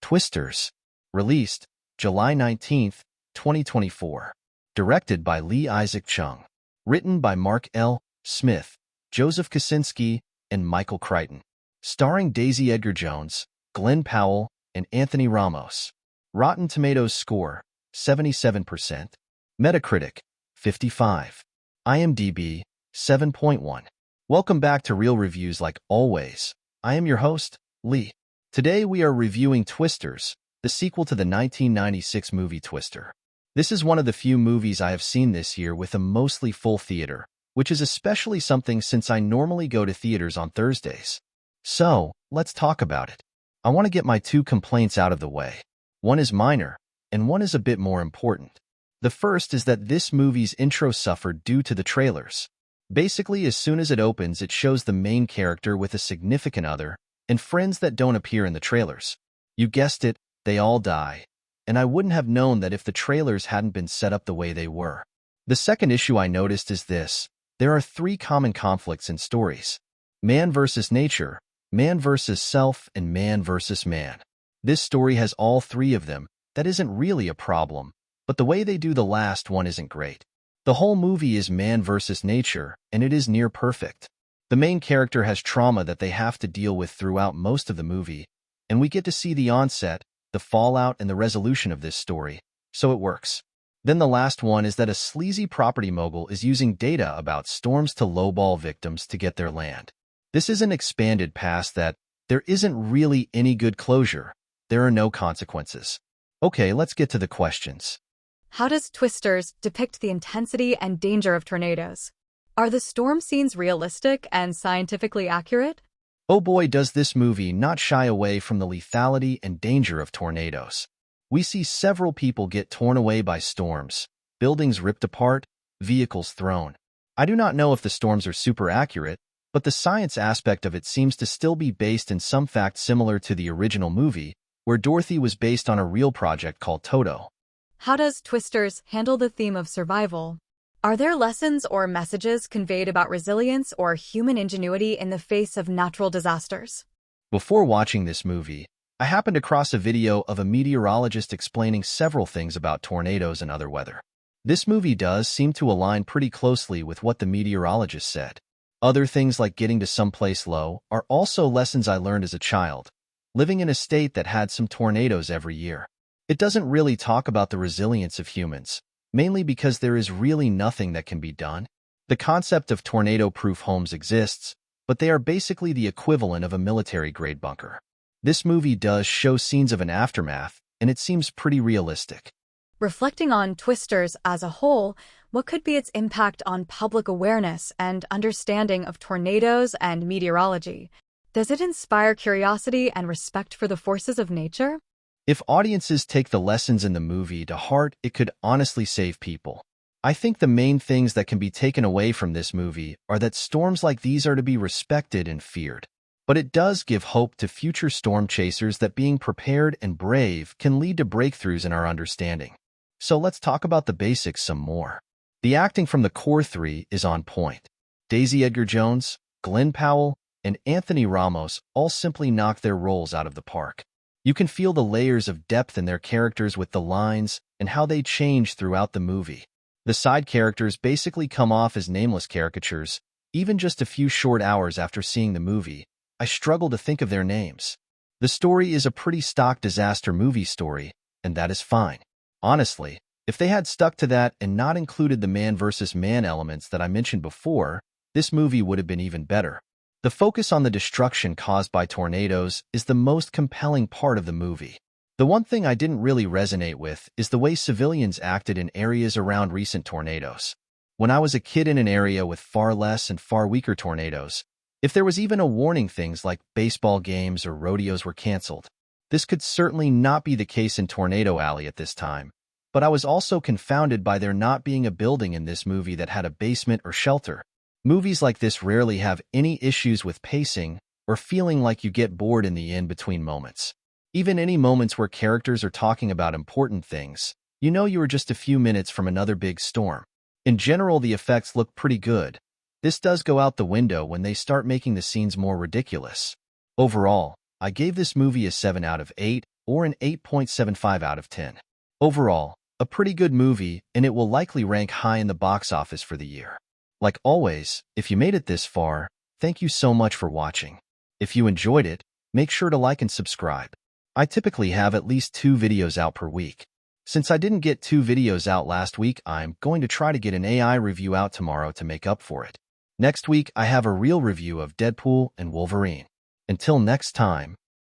Twisters, released July 19th, 2024. Directed by Lee Isaac Chung. Written by Mark L. Smith, Joseph Kosinski, and Michael Crichton. Starring Daisy Edgar-Jones, Glenn Powell, and Anthony Ramos. Rotten Tomatoes score, 77%. Metacritic, 55. IMDb, 7.1. Welcome back to Real Reviews like always. I am your host, Lee. Today we are reviewing Twisters, the sequel to the 1996 movie Twister. This is one of the few movies I have seen this year with a mostly full theater, which is especially something since I normally go to theaters on Thursdays. So, let's talk about it. I want to get my two complaints out of the way. One is minor, and one is a bit more important. The first is that this movie's intro suffered due to the trailers. Basically, as soon as it opens, it shows the main character with a significant other and friends that don't appear in the trailers. You guessed it, they all die. And I wouldn't have known that if the trailers hadn't been set up the way they were. The second issue I noticed is this. There are three common conflicts in stories. Man versus nature, man versus self, and man versus man. This story has all three of them. That isn't really a problem, but the way they do the last one isn't great. The whole movie is man versus nature, and it is near perfect. The main character has trauma that they have to deal with throughout most of the movie, and we get to see the onset, the fallout, and the resolution of this story, so it works. Then the last one is that a sleazy property mogul is using data about storms to lowball victims to get their land. This isn't expanded past that. There isn't really any good closure. There are no consequences. Okay, let's get to the questions. How does Twisters depict the intensity and danger of tornadoes? Are the storm scenes realistic and scientifically accurate? Oh boy, does this movie not shy away from the lethality and danger of tornadoes. We see several people get torn away by storms, buildings ripped apart, vehicles thrown. I do not know if the storms are super accurate, but the science aspect of it seems to still be based in some fact similar to the original movie, where Dorothy was based on a real project called Toto. How does Twisters handle the theme of survival? Are there lessons or messages conveyed about resilience or human ingenuity in the face of natural disasters? Before watching this movie, I happened across a video of a meteorologist explaining several things about tornadoes and other weather. This movie does seem to align pretty closely with what the meteorologist said. Other things like getting to someplace low are also lessons I learned as a child, living in a state that had some tornadoes every year. It doesn't really talk about the resilience of humans, mainly because there is really nothing that can be done. The concept of tornado-proof homes exists, but they are basically the equivalent of a military-grade bunker. This movie does show scenes of an aftermath, and it seems pretty realistic. Reflecting on Twisters as a whole, what could be its impact on public awareness and understanding of tornadoes and meteorology? Does it inspire curiosity and respect for the forces of nature? If audiences take the lessons in the movie to heart, it could honestly save people. I think the main things that can be taken away from this movie are that storms like these are to be respected and feared. But it does give hope to future storm chasers that being prepared and brave can lead to breakthroughs in our understanding. So let's talk about the basics some more. The acting from the core three is on point. Daisy Edgar-Jones, Glenn Powell, and Anthony Ramos all simply knock their roles out of the park. You can feel the layers of depth in their characters with the lines and how they change throughout the movie. The side characters basically come off as nameless caricatures. Even just a few short hours after seeing the movie, I struggle to think of their names. The story is a pretty stock disaster movie story, and that is fine. Honestly, if they had stuck to that and not included the man versus man elements that I mentioned before, this movie would have been even better. The focus on the destruction caused by tornadoes is the most compelling part of the movie. The one thing I didn't really resonate with is the way civilians acted in areas around recent tornadoes. When I was a kid in an area with far less and far weaker tornadoes, if there was even a warning things like baseball games or rodeos were canceled, this could certainly not be the case in Tornado Alley at this time. But I was also confounded by there not being a building in this movie that had a basement or shelter. Movies like this rarely have any issues with pacing or feeling like you get bored in the in-between moments. Even any moments where characters are talking about important things, you know you are just a few minutes from another big storm. In general, the effects look pretty good. This does go out the window when they start making the scenes more ridiculous. Overall, I gave this movie a 7 out of 8, or an 8.75 out of 10. Overall, a pretty good movie, and it will likely rank high in the box office for the year. Like always, if you made it this far, thank you so much for watching. If you enjoyed it, make sure to like and subscribe. I typically have at least 2 videos out per week. Since I didn't get 2 videos out last week, I'm going to try to get an AI review out tomorrow to make up for it. Next week, I have a real review of Deadpool and Wolverine. Until next time,